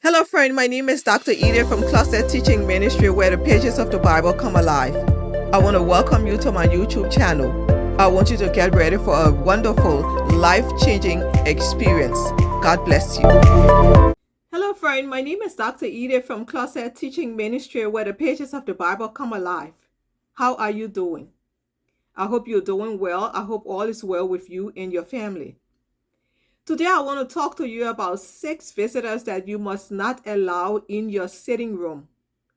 Hello, friend. My name is Dr. Edith from Closet Teaching Ministry, where the pages of the Bible come alive. I want to welcome you to my YouTube channel. I want you to get ready for a wonderful, life-changing experience. God bless you. Hello, friend. My name is Dr. Edith from Closet Teaching Ministry, where the pages of the Bible come alive. How are you doing? I hope you're doing well. I hope all is well with you and your family. Today, I want to talk to you about 6 visitors that you must not allow in your sitting room,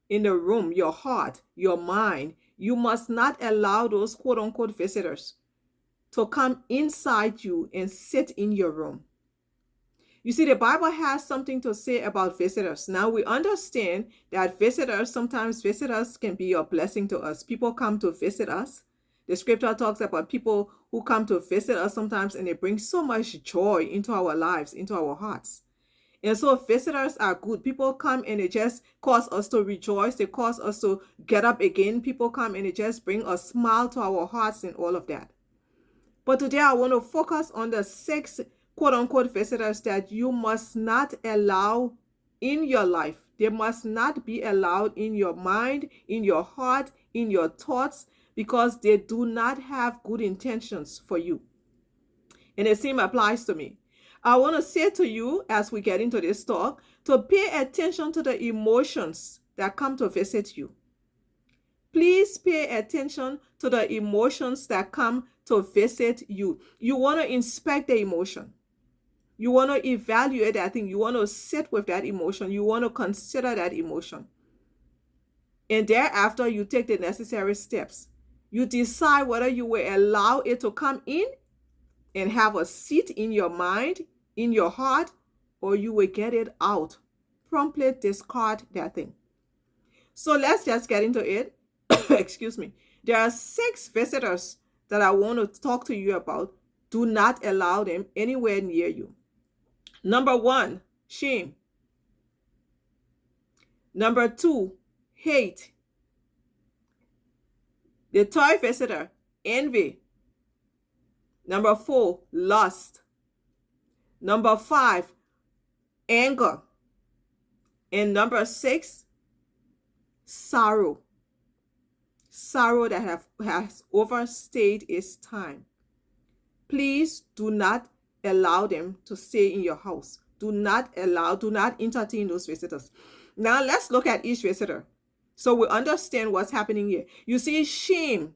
in the room, your heart, your mind. You must not allow those quote unquote visitors to come inside you and sit in your room. You see, the Bible has something to say about visitors. Now, we understand that sometimes visitors can be a blessing to us. People come to visit us. The scripture talks about people who come to visit us sometimes, and they bring so much joy into our lives, into our hearts. And so visitors are good. People come and they just cause us to rejoice. They cause us to get up again. People come and they just bring a smile to our hearts and all of that. But today I want to focus on the 6 quote unquote visitors that you must not allow in your life. They must not be allowed in your mind, in your heart, in your thoughts, because they do not have good intentions for you. And the same applies to me. I want to say to you as we get into this talk to pay attention to the emotions that come to visit you. Please pay attention to the emotions that come to visit you. You want to inspect the emotion. You want to evaluate that thing. You want to sit with that emotion. You want to consider that emotion. And thereafter, you take the necessary steps. You decide whether you will allow it to come in and have a seat in your mind, in your heart, or you will get it out. Promptly discard that thing. So let's just get into it. Excuse me. There are 6 visitors that I want to talk to you about. Do not allow them anywhere near you. Number 1, shame. Number 2, hate. The 3rd visitor, envy. Number 4, lust. Number 5, anger. And number 6, sorrow. Sorrow that has overstayed its time. Please do not allow them to stay in your house. Do not entertain those visitors. Now let's look at each visitor so we understand what's happening here. You see, shame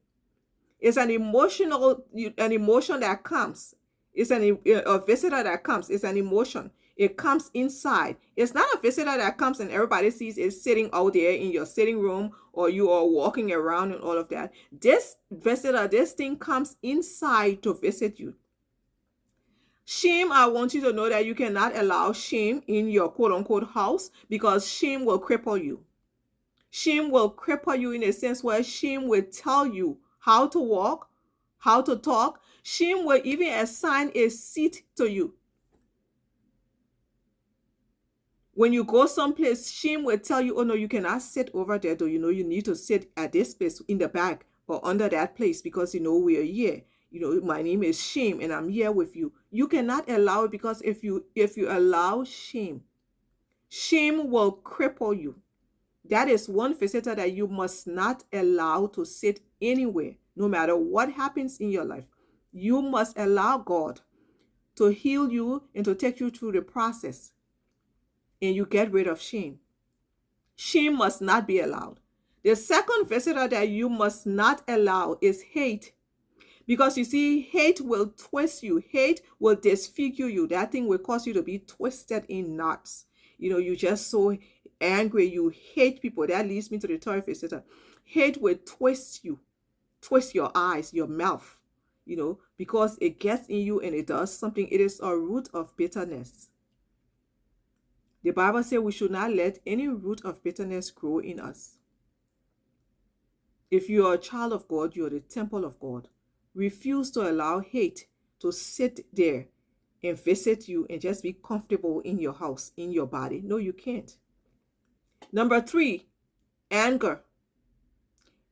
is an emotion that comes. It's a visitor that comes. It's an emotion. It comes inside. It's not a visitor that comes and everybody sees it sitting out there in your sitting room or you are walking around and all of that. This visitor, this thing comes inside to visit you. Shame, I want you to know that you cannot allow shame in your quote unquote house, because shame will cripple you. Shame will cripple you in a sense where shame will tell you how to walk, how to talk. Shame will even assign a seat to you. When you go someplace, shame will tell you, oh no, you cannot sit over there though. You need to sit at this place in the back or under that place because we are here. My name is shame and I'm here with you. You cannot allow it, because if you allow shame will cripple you. That is one visitor that you must not allow to sit anywhere, no matter what happens in your life. You must allow God to heal you and to take you through the process, and you get rid of shame. Shame must not be allowed. The second visitor that you must not allow is hate. Because you see, hate will twist you. Hate will disfigure you. That thing will cause you to be twisted in knots. You're just so angry. You hate people. That leads me to the 3rd visitor. Hate will twist you. Twist your eyes, your mouth. Because it gets in you and it does something. It is a root of bitterness. The Bible says we should not let any root of bitterness grow in us. If you are a child of God, you are the temple of God. Refuse to allow hate to sit there and visit you and just be comfortable in your house, in your body. No, you can't. Number 3, anger.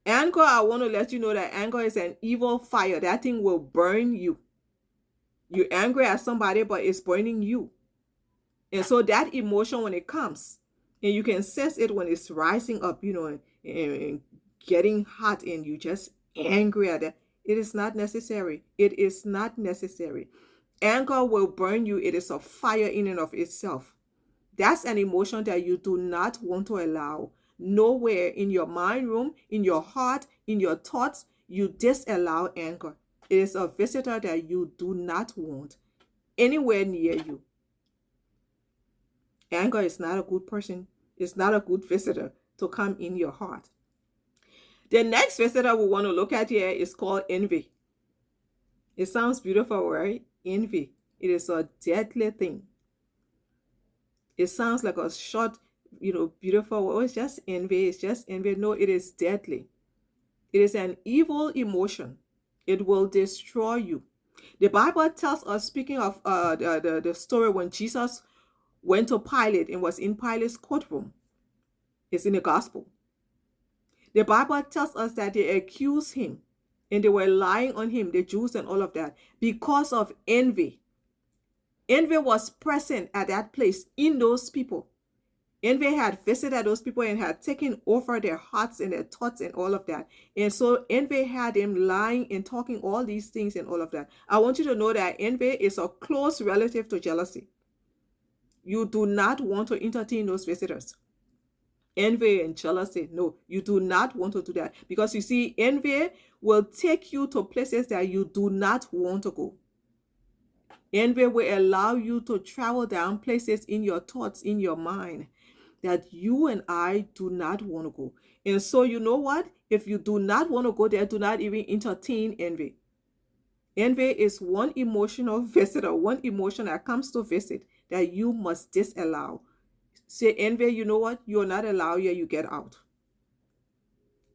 Anger, I want to let you know that anger is an evil fire. That thing will burn you. You're angry at somebody, but it's burning you. And so that emotion, when it comes, and you can sense it when it's rising up, and getting hot, and you just angry at it, it is not necessary. It is not necessary. Anger will burn you. It is a fire in and of itself. That's an emotion that you do not want to allow. Nowhere in your mind room, in your heart, in your thoughts, you disallow anger. It is a visitor that you do not want anywhere near you. Anger is not a good person. It's not a good visitor to come in your heart. The next visitor we want to look at here is called envy. It sounds beautiful, right? Envy. It is a deadly thing. It sounds like a short, beautiful, oh, it's just envy. It's just envy. No, it is deadly. It is an evil emotion. It will destroy you. The Bible tells us, speaking of the story when Jesus went to Pilate and was in Pilate's courtroom. It's in the gospel. The Bible tells us that they accused him and they were lying on him, the Jews and all of that, because of envy. Envy was present at that place in those people. Envy had visited those people and had taken over their hearts and their thoughts and all of that. And so envy had them lying and talking all these things and all of that. I want you to know that envy is a close relative to jealousy. You do not want to entertain those visitors. Envy and jealousy, no, you do not want to do that. Because you see, envy will take you to places that you do not want to go. Envy will allow you to travel down places in your thoughts, in your mind, that you and I do not want to go. And so you know what? If you do not want to go there, do not even entertain envy. Envy is one emotional visitor, one emotion that comes to visit that you must disallow. Say, envy, you know what? You're not allowed here, you get out.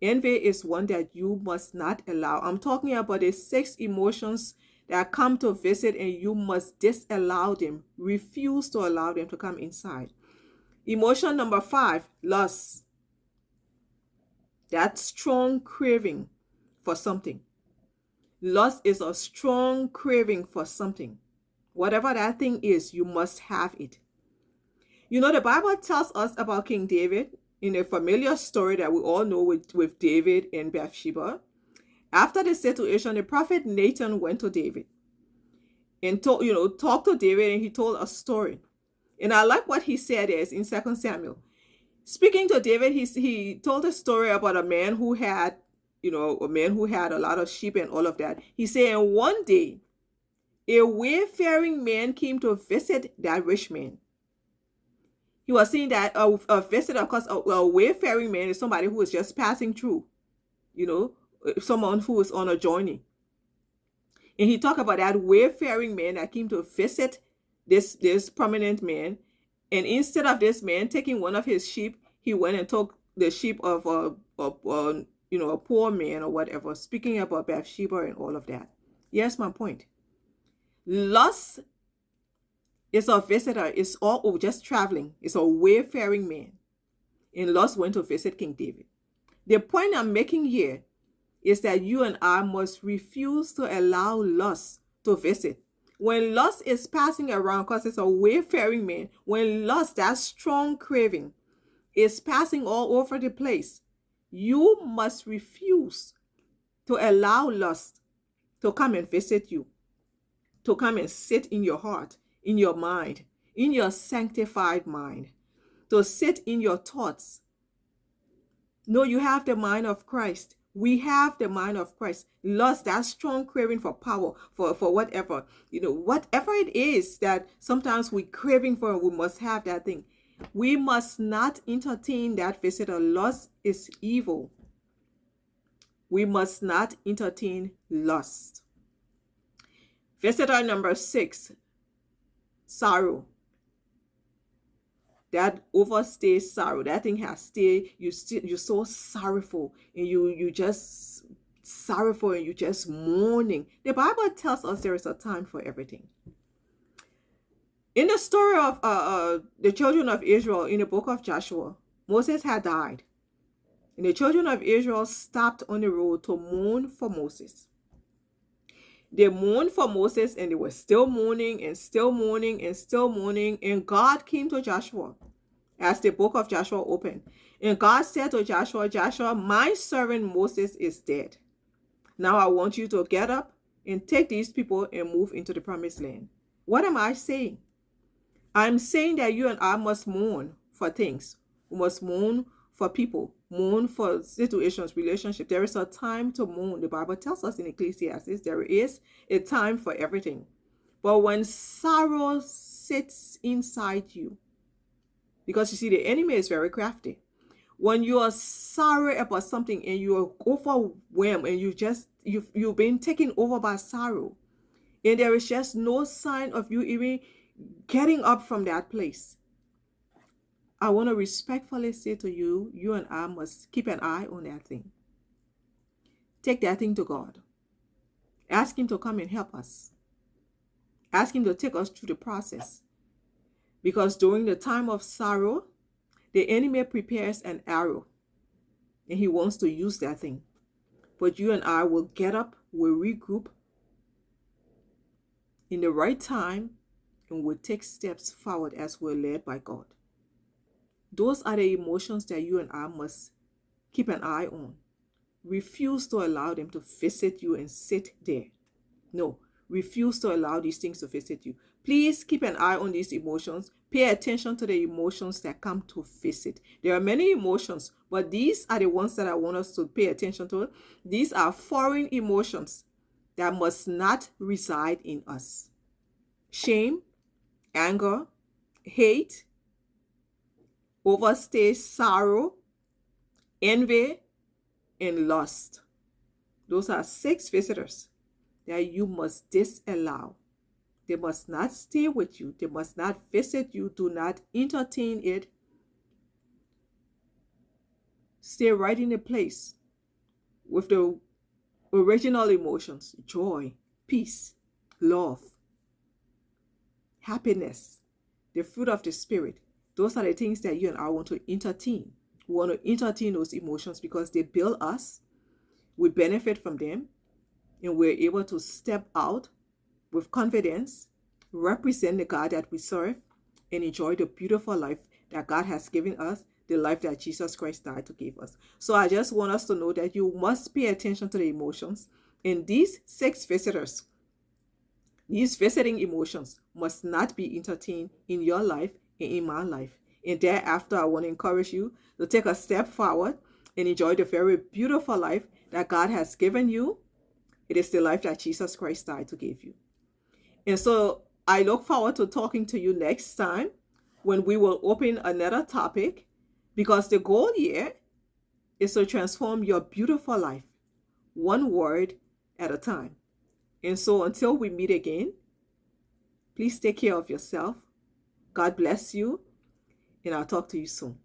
Envy is one that you must not allow. I'm talking about the 6 emotions that come to visit, and you must disallow them. Refuse to allow them to come inside. Emotion number 5, lust. That strong craving for something. Lust is a strong craving for something. Whatever that thing is, you must have it. The Bible tells us about King David in a familiar story that we all know with David and Bathsheba. After the situation, the prophet Nathan went to David and talked to David, and he told a story. And I like what he said is in 2 Samuel. Speaking to David, he told a story about a man who had a lot of sheep and all of that. He said, and one day, a wayfaring man came to visit that rich man. He was saying that a visitor, of course, a wayfaring man is somebody who is just passing through, someone who is on a journey. And he talked about that wayfaring man that came to visit this prominent man. And instead of this man taking one of his sheep, he went and took the sheep of a poor man or whatever, speaking about Bathsheba and all of that. Yes, my point. Lust is a visitor. It's all just traveling. It's a wayfaring man. And lust went to visit King David. The point I'm making here is that you and I must refuse to allow lust to visit. When lust is passing around, because it's a wayfaring man, when lust, that strong craving, is passing all over the place, you must refuse to allow lust to come and visit you, to come and sit in your heart, in your mind, in your sanctified mind, to sit in your thoughts. No, you have the mind of Christ. We have the mind of Christ. Lust, that strong craving for power, for whatever, whatever it is that sometimes we craving for, we must have that thing. We must not entertain that visitor. Lust is evil. We must not entertain lust. Visitor number 6, sorrow. That overstays sorrow. That thing has stayed. You're so sorrowful, and you just sorrowful, and you just mourning. The Bible tells us there is a time for everything. In the story of the children of Israel in the book of Joshua, Moses had died, and the children of Israel stopped on the road to mourn for Moses. They mourned for Moses, and they were still mourning and still mourning and still mourning. And God came to Joshua as the book of Joshua opened. And God said to Joshua, Joshua, my servant Moses is dead. Now I want you to get up and take these people and move into the promised land. What am I saying? I'm saying that you and I must mourn for things. We must mourn for people, mourn for situations, relationships. There is a time to mourn. The Bible tells us in Ecclesiastes there is a time for everything. But when sorrow sits inside you, because you see, the enemy is very crafty. When you are sorry about something and you are overwhelmed and you've been taken over by sorrow, and there is just no sign of you even getting up from that place, I want to respectfully say to you, you and I must keep an eye on that thing. Take that thing to God. Ask Him to come and help us. Ask Him to take us through the process. Because during the time of sorrow, the enemy prepares an arrow, and he wants to use that thing. But you and I will get up, we'll regroup in the right time, and we'll take steps forward as we're led by God. Those are the emotions that you and I must keep an eye on. Refuse to allow them to visit you and sit there. No, refuse to allow these things to visit you. Please keep an eye on these emotions. Pay attention to the emotions that come to visit. There are many emotions, but these are the ones that I want us to pay attention to. These are foreign emotions that must not reside in us. Shame, anger, hate, overstayed sorrow, envy, and lust. Those are 6 visitors that you must disallow. They must not stay with you. They must not visit you. Do not entertain it. Stay right in the place with the original emotions: joy, peace, love, happiness, the fruit of the Spirit. Those are the things that you and I want to entertain. We want to entertain those emotions because they build us. We benefit from them, and we're able to step out with confidence, represent the God that we serve, and enjoy the beautiful life that God has given us, the life that Jesus Christ died to give us. So I just want us to know that you must pay attention to the emotions. And these 6 visitors, these visiting emotions must not be entertained in your life and in my life. And thereafter, I want to encourage you to take a step forward and enjoy the very beautiful life that God has given you. It is the life that Jesus Christ died to give you. And so I look forward to talking to you next time when we will open another topic, because the goal here is to transform your beautiful life, one word at a time. And so until we meet again, please take care of yourself. God bless you, and I'll talk to you soon.